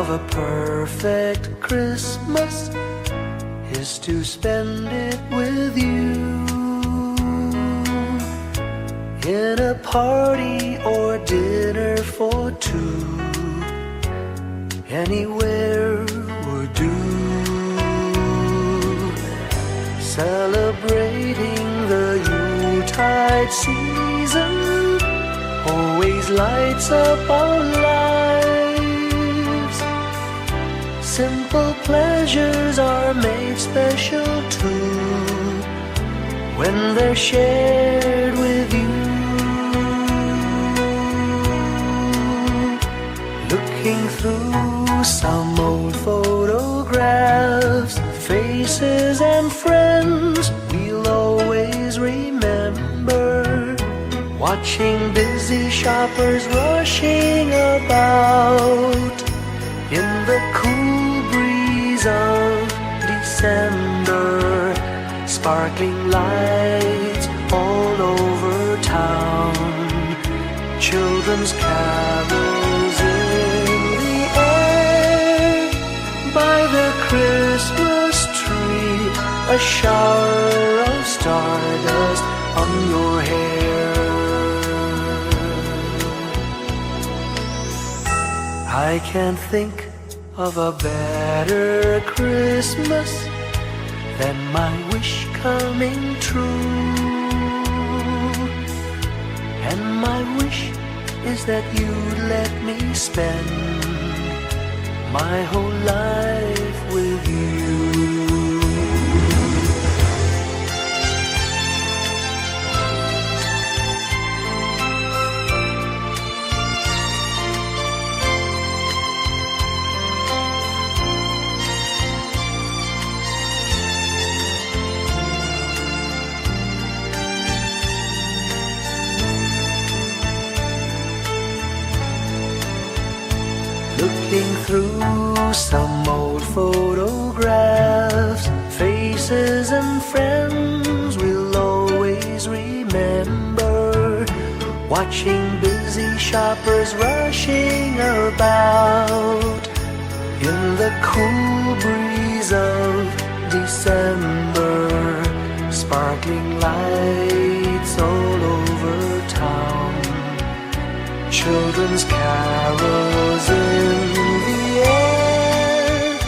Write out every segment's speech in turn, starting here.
of a perfect Christmas is to spend it with you, in a party or dinner for two. Anywhere would do. Celebrating the Yuletide season always lights up our lives. Simple pleasures are made special too when they're shared with you. Looking through some old photographs, faces and friends we'll always remember. Watching busy shoppers rushing about in the cool breeze of December. Sparkling lights all over town, children's carols in the air. By the Christmas tree, a shower of stardust on your hair. I can't think of a better Christmas than my wish coming true. And my wish is that you'd let me spend my whole life with you. Looking through some old photographs, faces and friends we'll always remember. Watching busy shoppers rushing about in the cool breeze of December. Sparkling lights all over town, children's carols in the air.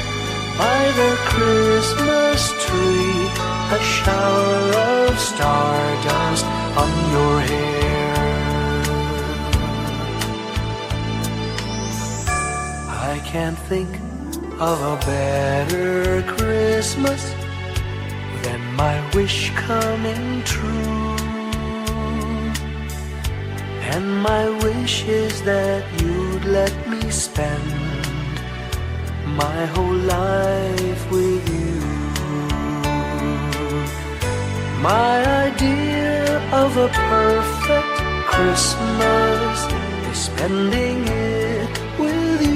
By the Christmas tree, a shower of stardust on your hair. I can't think of a better Christmas than my wish coming true. And my wish is that you'd let me spend my whole life with you. My idea of a perfect Christmas is spending it with you.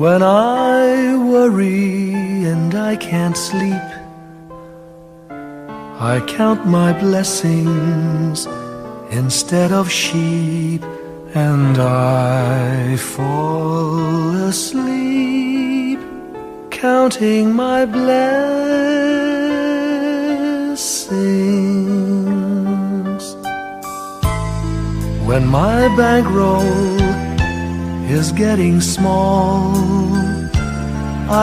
When I worry and I can't sleep, I count my blessings instead of sheep, and I fall asleep counting my blessings. When my bankroll is getting small,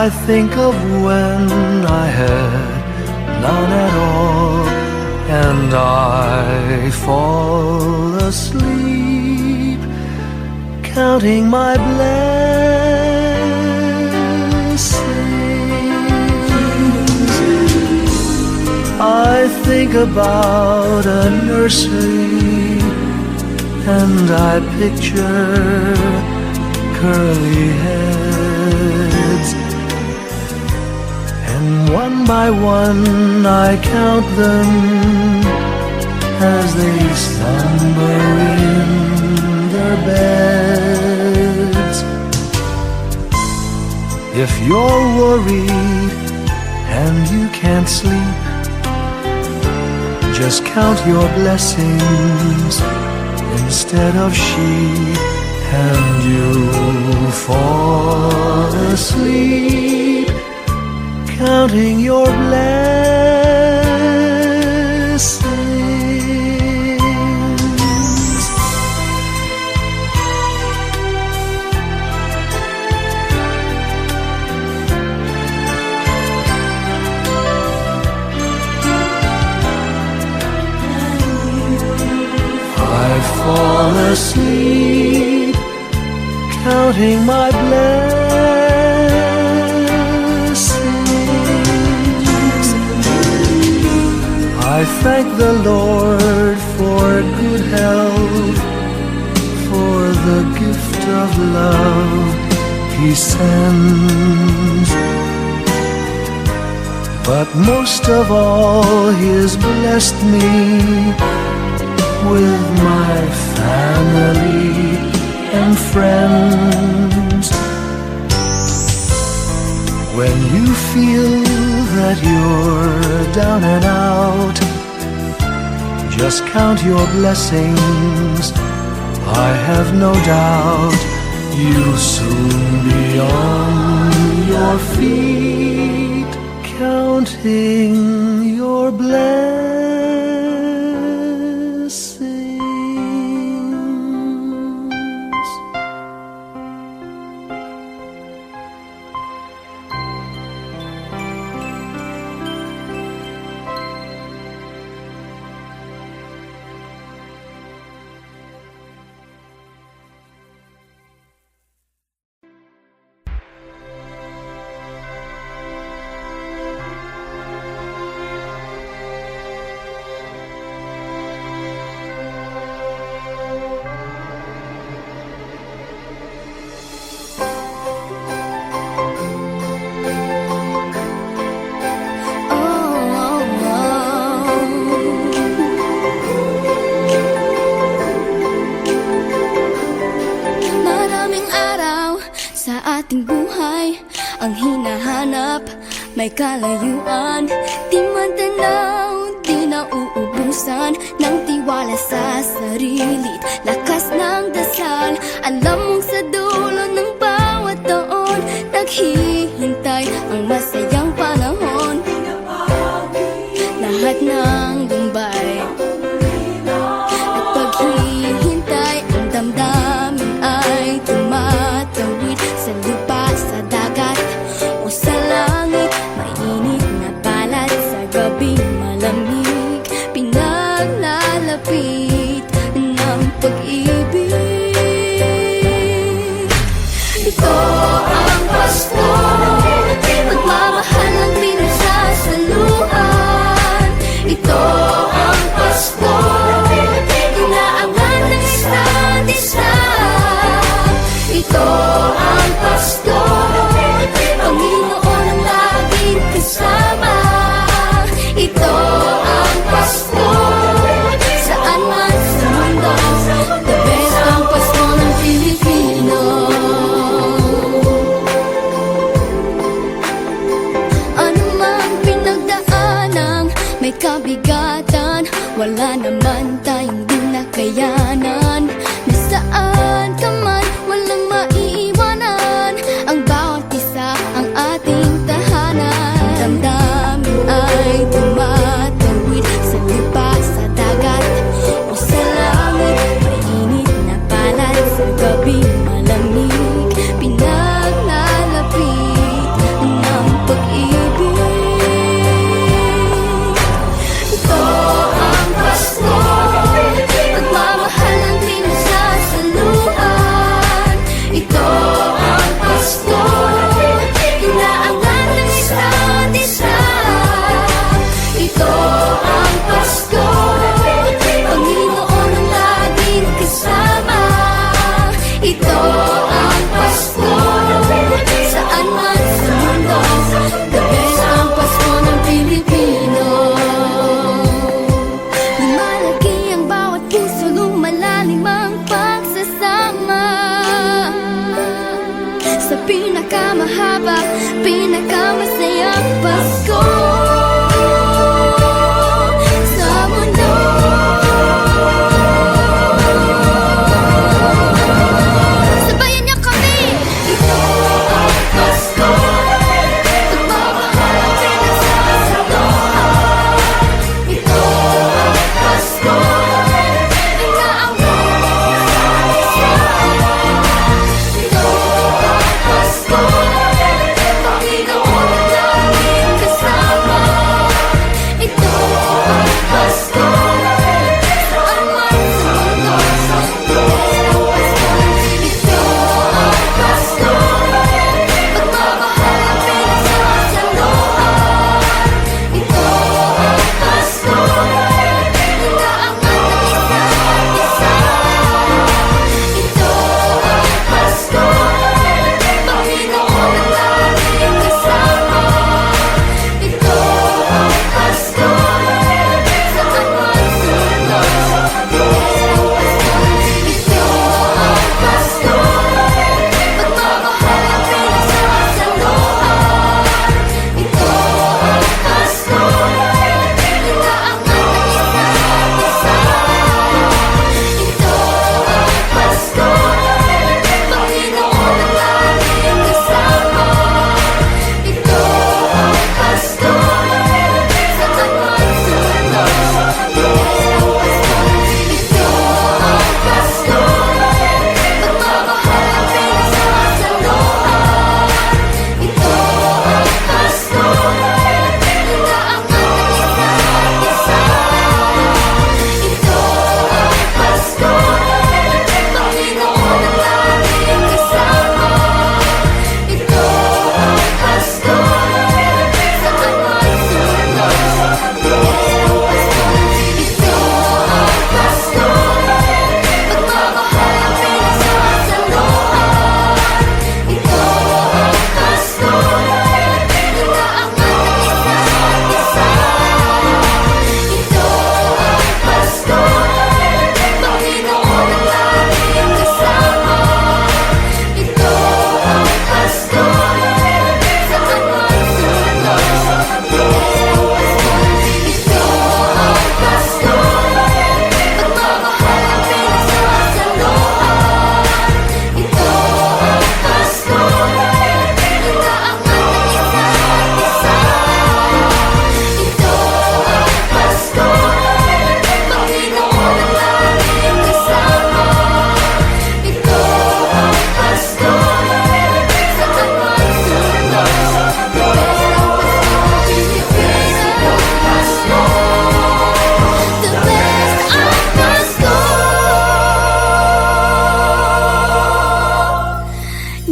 I think of when I had none at all, and I fall asleep counting my blessings. I think about a nursery and I picture curly heads, and one by one I count them as they slumber in their beds. If you're worried and you can't sleep, just count your blessings instead of sheep, and you'll fall asleep counting your blessings. I fall asleep counting my blessings. I thank the Lord for good health, for the gift of love He sends, but most of all He has blessed me with my family and friends. When you feel that you're down and out, just count your blessings. I have no doubt you'll soon be on your feet, counting your blessings. Ang hinahanap, may kalayuan, di man tanaw, di na uubusan ng tiwala sa sarili, lakas ng dasal. Alam mong sa dulo ng bawat taon, naghihintay ang masayang panahon. Lahat ng lumbay at paghihintay, ang damdamin ay tumatawid sa lupa, sa dagat o sa langit. Mainit na balat sa gabing malamig, pinaglalapit ng pag-ibig. Ito ang Pasko, pagmamahal ang pinagsasaluhan. Ito ang Pasko, inaangan ng isa't isa. Ito ang Pasko, Panginoon ang laging kasama. Ito ang Pasko, saan man sa mundo, the best ang Pasko ng Pilipino. Ano mang pinagdaanang may kabigatan, wala naman tayong di nakayanan. Nasaan ka man, walang maiiwanan, ang bawat isa ang ating tahanan. Damdamin ay tumatawid sa lupa, sa dagat o sa langit. Mainit na balat sa gabing malamig, pinaglalapit ng pag-ibig. Ito ang Pasko, pagmamahal ang pinagsasaluhan. ka masayang Pasko sa mundo. Sabayan niyo kami! Ito ang Pasko, pagmamahal ang pinagsasalohan. Ito ang Pasko,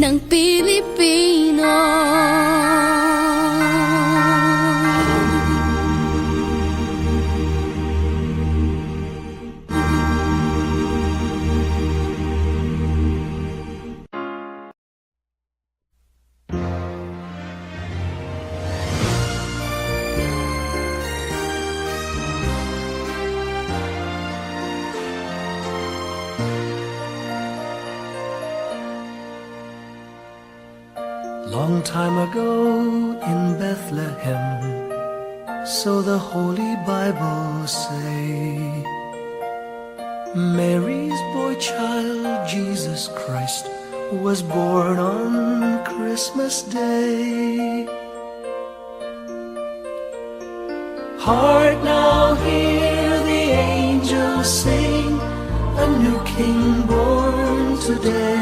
ng Pilipino. Long time ago in Bethlehem, so the Holy Bible say, Mary's boy child, Jesus Christ, was born on Christmas Day. Heart, now hear the angels sing, a new King born today,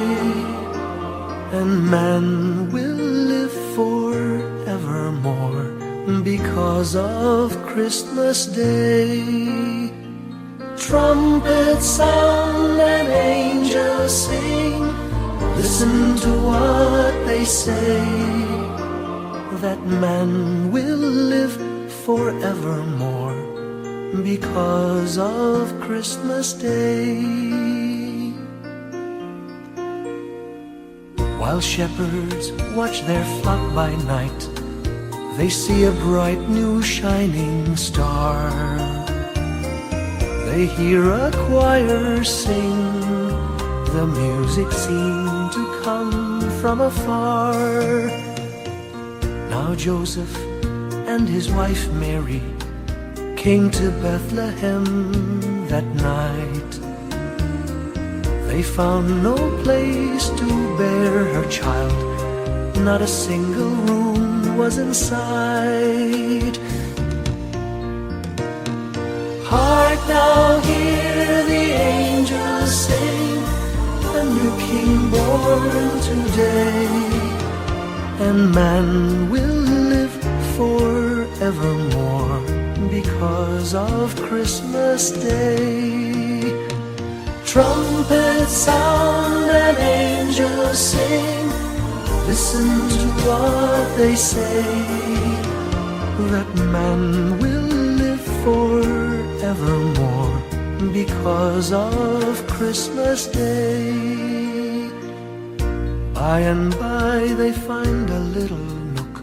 and man will live forevermore because of Christmas Day. Trumpets sound and angels sing, listen to what they say, that man will live forevermore because of Christmas Day. While shepherds watch their flock by night, they see a bright new shining star. They hear a choir sing, the music seemed to come from afar. Now Joseph and his wife Mary came to Bethlehem that night. They found no place to bear her child, not a single room was in sight. Hark now, hear the angels sing, a new king born today, and man will live forevermore because of Christmas Day. Trumpets sound and angels sing, listen to what they say, that man will live forevermore because of Christmas Day. By and by they find a little nook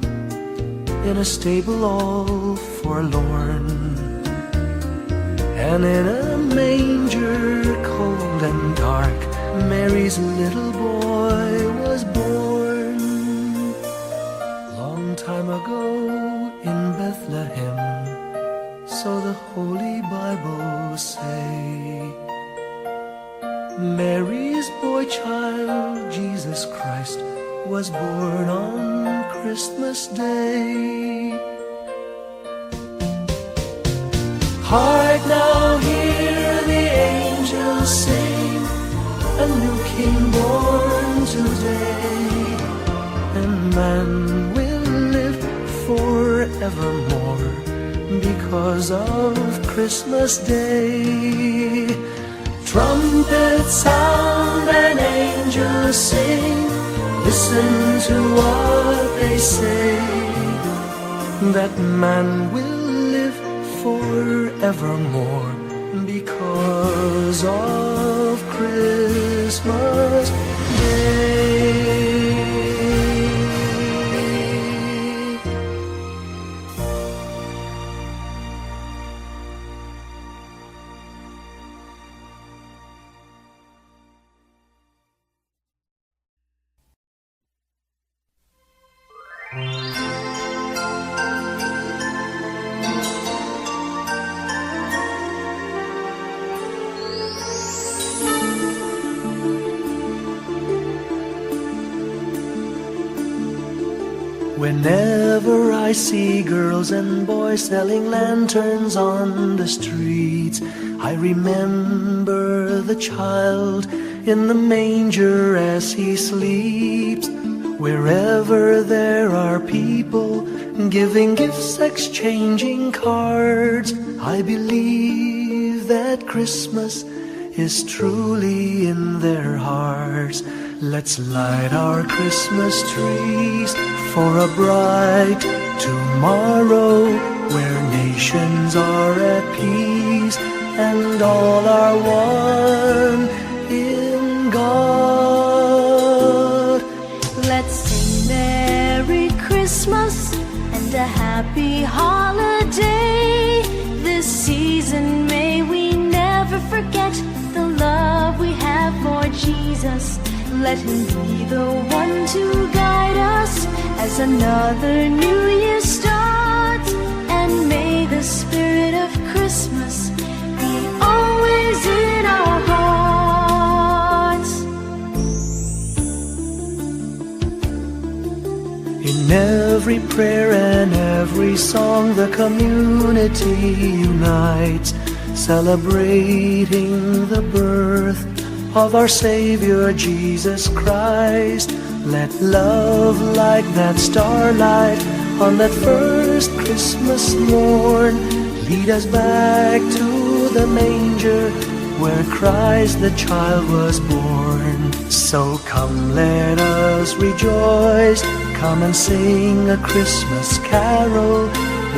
in a stable all forlorn, and in a manger cold and dark Mary's little boy was born. Long time ago in Bethlehem, so the Holy Bible say, Mary's boy child, Jesus Christ, was born on Christmas Day. Hark now, hear the angels sing, a new king born today, and man will live forevermore because of Christmas Day. Trumpets sound and angels sing, listen to what they say, that man will live forevermore because of Christmas Day. Whenever I see girls and boys selling lanterns on the streets, I remember the child in the manger as he sleeps. Wherever there are people giving gifts, exchanging cards, I believe that Christmas is truly in their hearts. Let's light our Christmas trees for a bright tomorrow, where nations are at peace and all are one in God. Let's sing Merry Christmas and a happy holiday. This season may we never forget the love we have for Jesus. Let him be the one to guide us as another new year starts, and may the spirit of Christmas be always in our hearts. In every prayer and every song, the community unites, celebrating the birth of our Savior Jesus Christ. Let love like that starlight on that first Christmas morn lead us back to the manger where Christ the child was born. So come, let us rejoice, come and sing a Christmas carol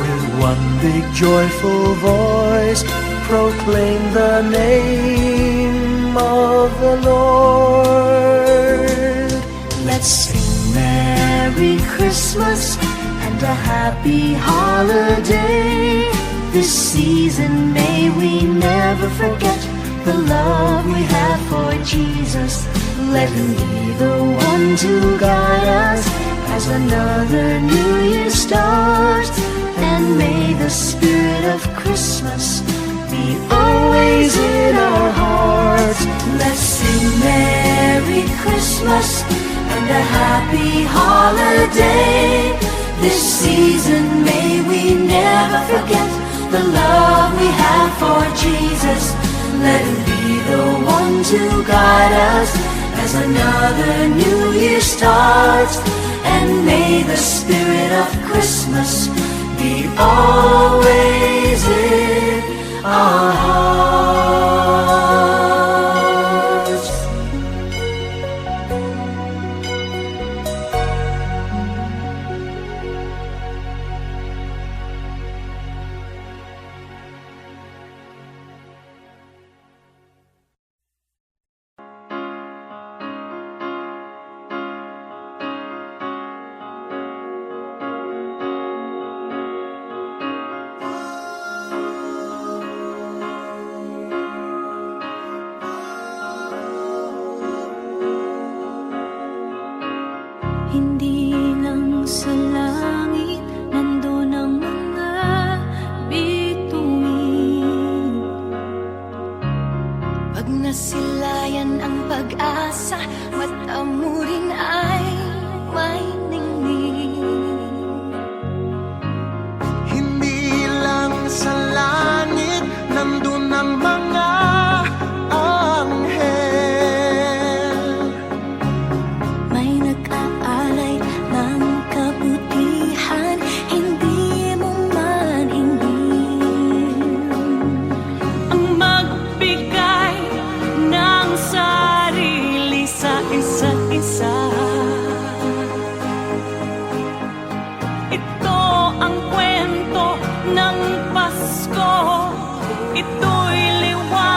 with one big joyful voice, proclaim the name of the Lord. Let's sing Merry Christmas and a happy holiday. This season may we never forget the love we have for Jesus. Let him be the one to guide us as another new year starts. And may the spirit of Christmas Be always in our hearts. Let's sing Merry Christmas and a happy holiday. This season may we never forget the love we have for Jesus. Let him be the one to guide us as another new year starts. And may the spirit of Christmas be always in our hearts. Hindi lang sa langit nandun ang mga bituin. Pag nasilayan ang pag-asa, mata mo rin ay may ningning. Hindi lang sa langit nandun ang mga anghel. May nag-aalay ng kabutihan, hindi mo maningin. Ang magbigay ng sarili sa isa't isa. Ito ang kwento ng Pasko. Ito'y liwanag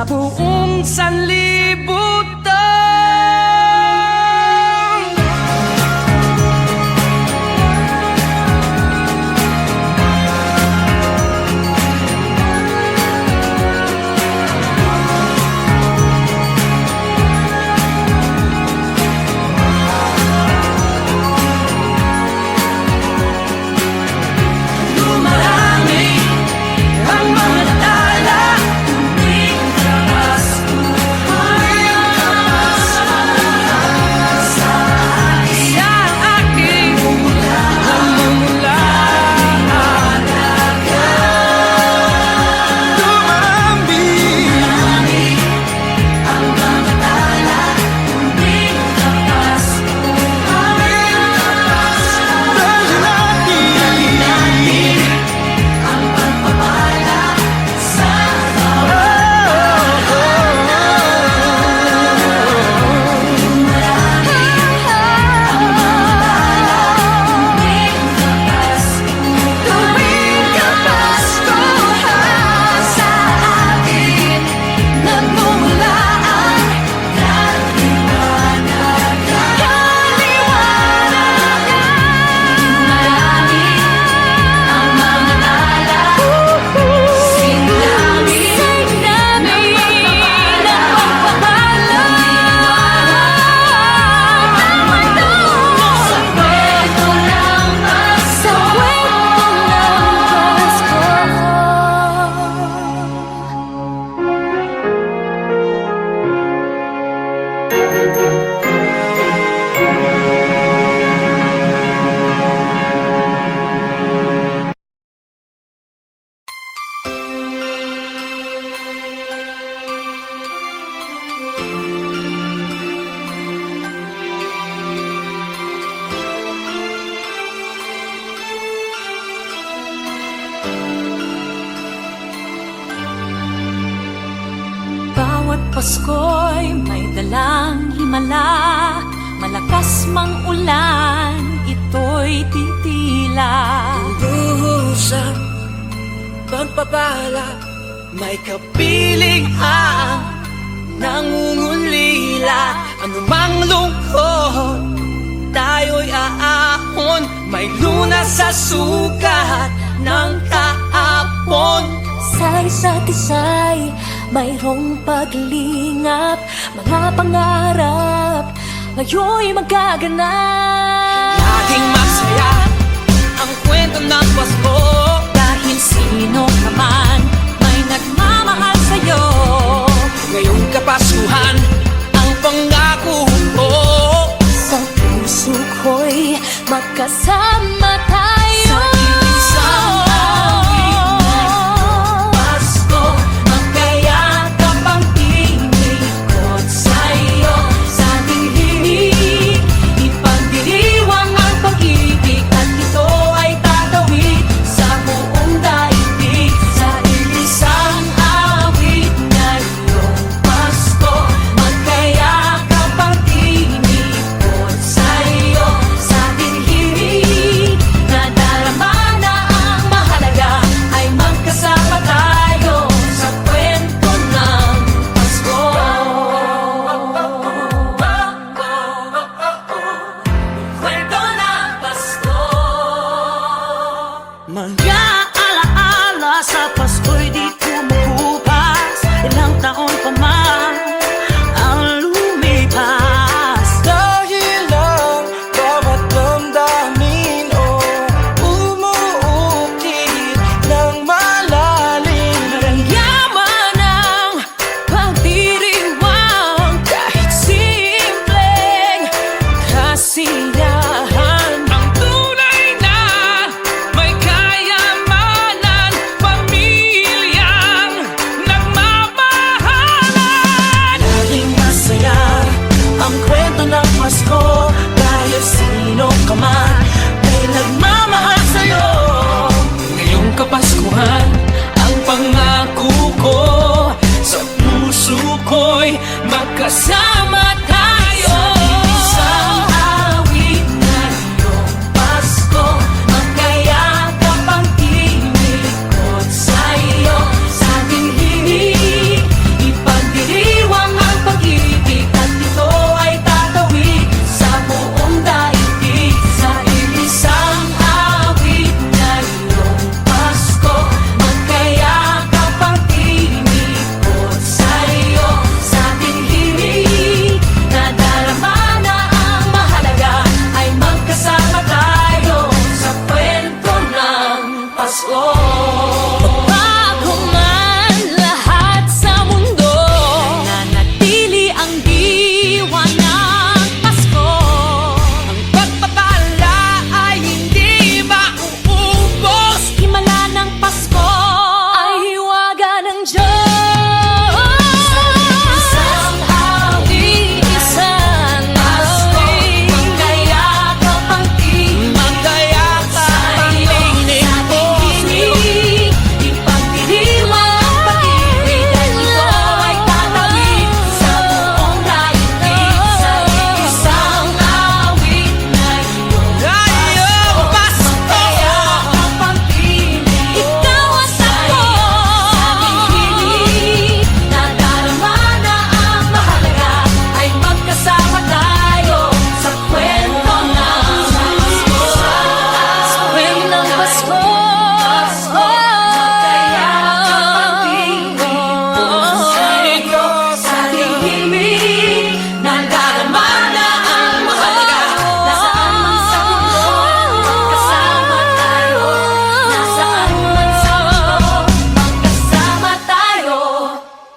buong sanlibutan. Dumarami ang mga tala, tuwing Kapaskuhan. Sa aking namumula. Dumami ang mga tala, tuwing Kapaskuhan. Dahil natin ang pagpapala sa tuwing Kapaskuhan. Sa atin nagmumulaan Marami ang mga tala, sinami ng pagpapala. Sa kwento ng Pasko, Bawat Pasko'y may dalang himala, malakas mang ulan, ito'y titila. Duhusang pagpapala, may kapiling ang nangungulila. Anumang lungkot, tayo'y aahon. May lunas sa sukat ng kahapon. Sa isa't isa'y mayroong paglingap, mga pangarap ngayon'y magaganap. Laging masaya ang kwento ng Pasko. Dahil sino ka man may nagmamahal sa'yo. Ngayong Kapaskuhan, ang pangako ko. Sa puso ko'y magkasama tayo. Sa isang Pasko, magkayakap ang tinikot sa'yo. Sa ating himig, ipagdiriwang ang pag-ibig, at ito ay tatawid sa buong daigdig. Sa isang awit ngayong Pasko, magkayakap ang tinikot sa'yo. Sa ating himig,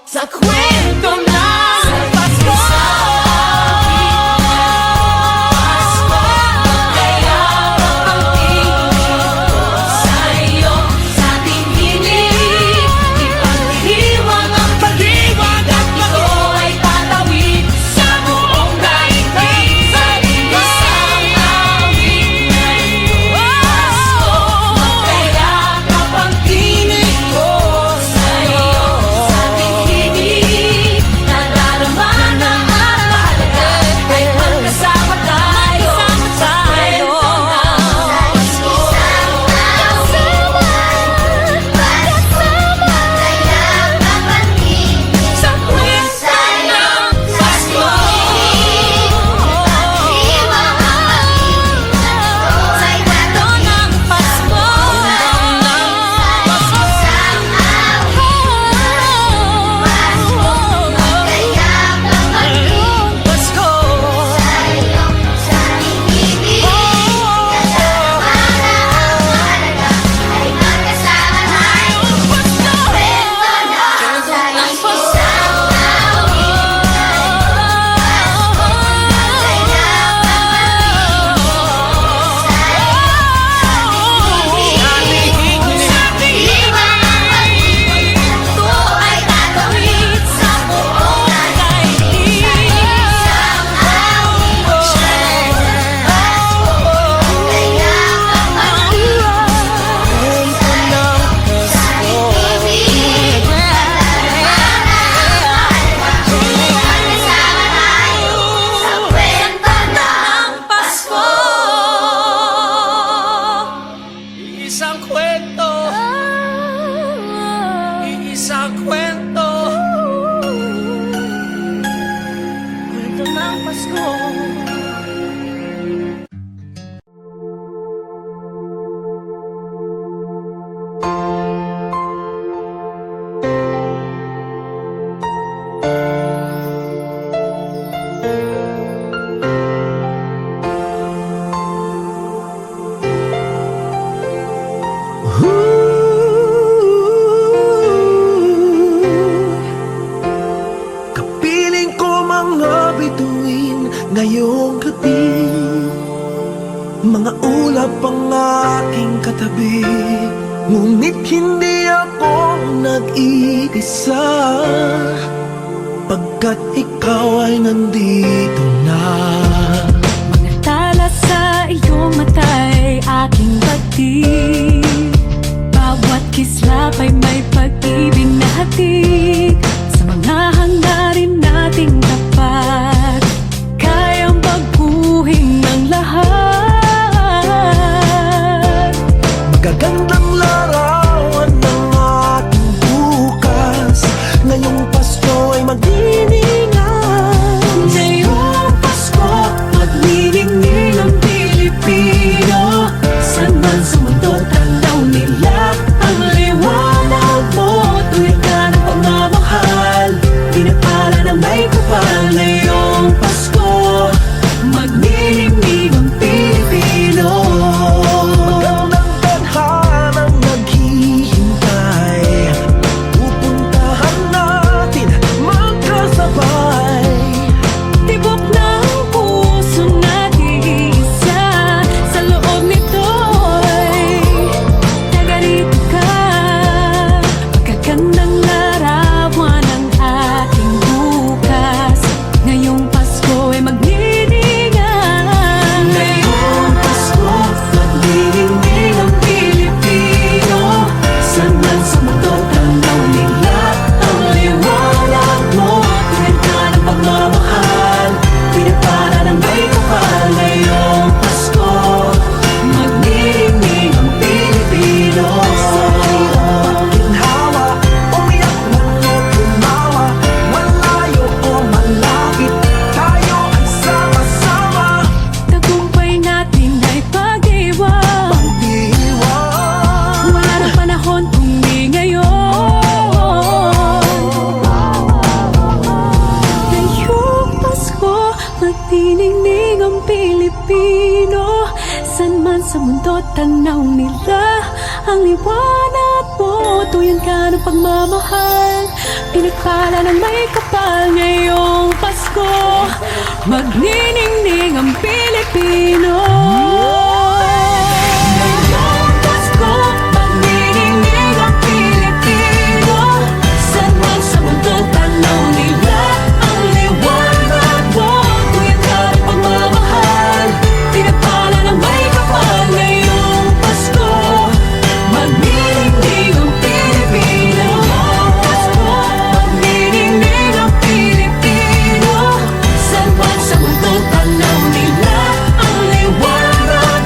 sa kwento ng Pasko. Kaya pagpapangkin sa iyo, sa ating hiling, ipagdiwang ang pag-ibig at ito ay tatawid sa buong daigdig. Sa isang awit na iyong Pasko, kaya kapangkinig ko sa iyo, sa ating hiling, nadarama na ang mahalaga ay magkasama tayo sa kwento ng Pasko. Sa kwento ng Pasko. Sa kwento ng Pasko. Pasko. Isang kwento, iisang kwento, kwento ng Pasko. Kapiling ko mga bituin ngayong gabi, mga ulap ang aking katabi, ngunit hindi ako nag-iisa, pagkat ikaw ay nandito na. Mga tala sa iyong mata'y aking pagtig, bawat kislap ay may pag-ibig na hatid. Sa mga hangarin nating tapat, kayang baguhin ang lahat. Magagandang larawan ng ating bukas, ngayong Pasko ay magdiningan. Ngayong Pasko, magniningning ang Pilipino. Saan man sa mundo, tanaw nila ang liwanag mo. Tuwid ka ng pagmamahal, pinapala ng may kapal. Ngayong Pasko, magniningning ang Pilipino. Magandang tadhanang naghihintay, pupuntahan natin sa mundo tanaw nila ang liwanag mo. Tuyan ka ng pagmamahal, pinagpala ng may kapal ngayong Pasko. Magniningning ang Pilipino. Ngayong Pasko, magniningning ang Pilipino. Saan man sa mundo tanaw nila ang liwanag mo. Tuyan ka ng pagmamahal, pinagpala ng may kapal ngayong Pasko. Magniningning ang Pilipino. Pasko, magniningning ang Pilipino. Saan man sa mundo tanaw nila ang liwanag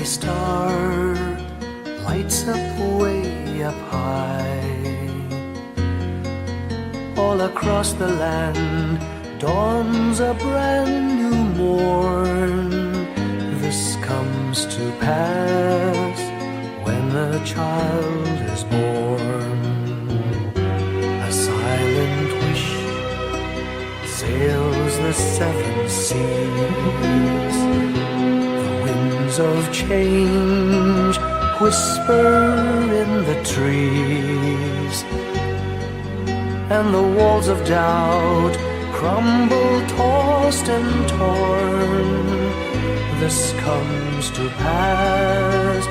star lights up way up high. All across the land dawns a brand new morn. This comes to pass when a child is born. A silent wish sails the seven seas. The winds of change whisper in the trees, and the walls of doubt crumble, tossed and torn. This comes to pass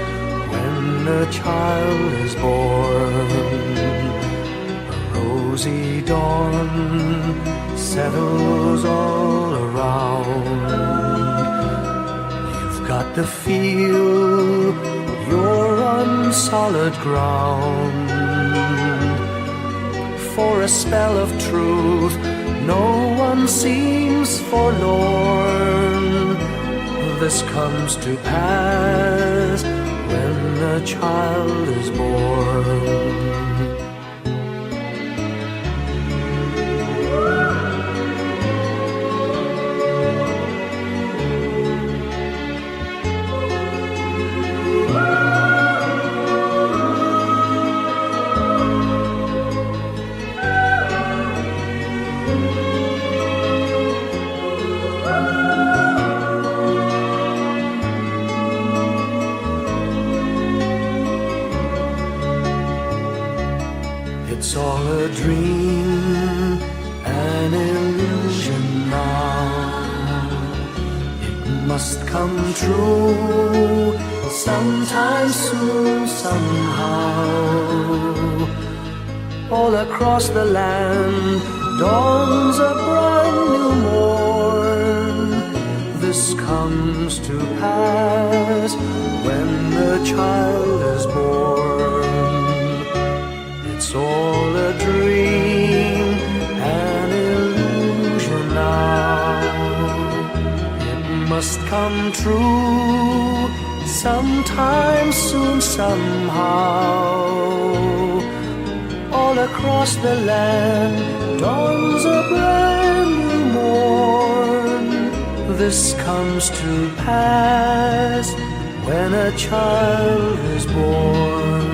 when a child is born. A rosy dawn settles all around. You've got to feel you're on solid ground. For a spell of truth, no one seems forlorn. This comes to pass when a child is born. It's all a dream, an illusion now. It must come true sometime soon, somehow. All across the land dawns a brand new morn. This comes to pass when the child is born. It's all a dream, an illusion now. It must come true sometime soon, somehow. All across the land dawns a brand new morn. This comes to pass when a child is born.